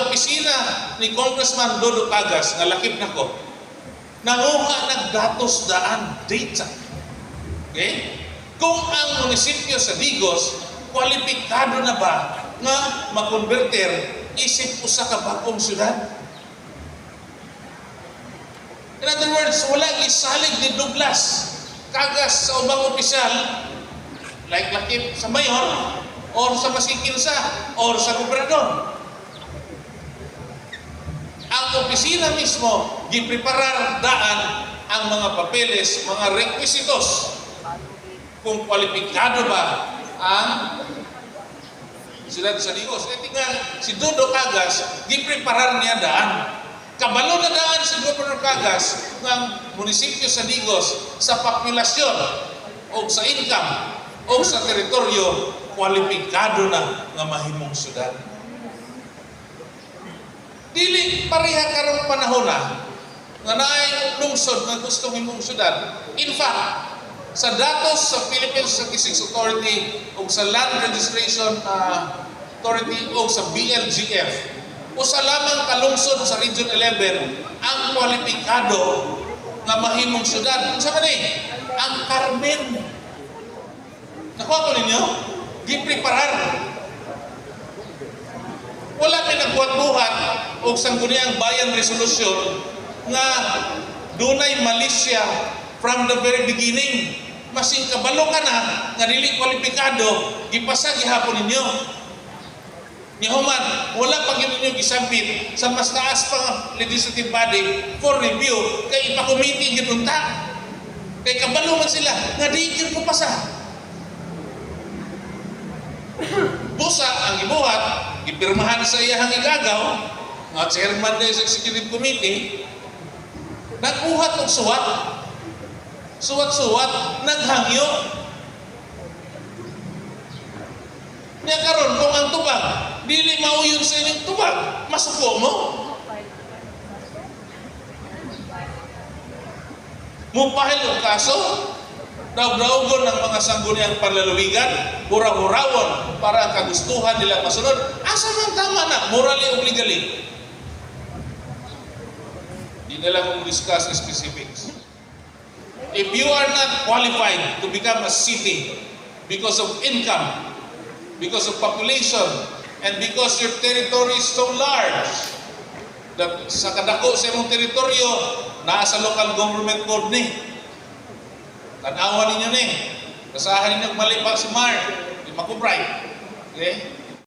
opisina ni Congressman Dodo Tagas, nga lakip na ko, nanguha nagdatos daan data. Okay? Kung ang munisipyo sa Digos, kwalipikado na ba nga makonverter isip usa ka bagong syudad? In other words, walang isalig ni Douglas Tagas sa ubang opisyal, like lakip sa mayor, or sa masikinsa, or sa gobernador. Ang opisina mismo, gipreparar daan ang mga papeles, mga requisitos, kung kwalipikado ba ang sila sa Digos. Tingnan, si Dodo Tagas, gipreparar niya daan. Kabalo na daan si Governor Tagas ng munisipyo sa Digos sa populasyon o sa income o sa teritoryo, kwalipikado na nga mahimong syudad. Dili pareha karong panahon na nga naay lungsod nga gustong himong syudad. In fact, sa datos sa Philippine Statistics Authority o sa Land Registration Authority o sa BLGF, usa lamang kalungsod sa Region 11 ang kwalipikado nga mahimong syudad. Unsa man ang Carmen. Nakuha ko ninyo? Gipreparar. Wala may nagbuhat-buhat o sangguniang bayan resolution nga dunay malisya from the very beginning. Masing kabalo ka na nga dili kwalipikado, gipasa gihapon ninyo. Nihuman, wala pag yun ninyo gisambit sa mas taas pang legislative body for review, kay ipakomiti gitunta. Kay kabalo man sila, nga di yun pasa. Busa ang ibuhat, ipirmahan sa iyahang igagaw, nga chairman na sa executive committee, nagbuhat ng suwat. Suwat-suwat, naghangyo. Niya karon kung ang tubag, dili mauyon sa inyong tubag, masuko mo. Mupahil ang kaso, daog-daogon ng mga sangguniang panlalawigan, hura-hurawon para ang kagustuhan nila masunod. Asa man tama na, morally o legally? Di nila kong discuss the specifics. If you are not qualified to become a city because of income, because of population, and because your territory is so large, that sa kadako sa imong teritoryo, nasa local government code ni. Tanawan ninyo ni. Basahan ninyo mali pa si Mark, di makubray. Okay?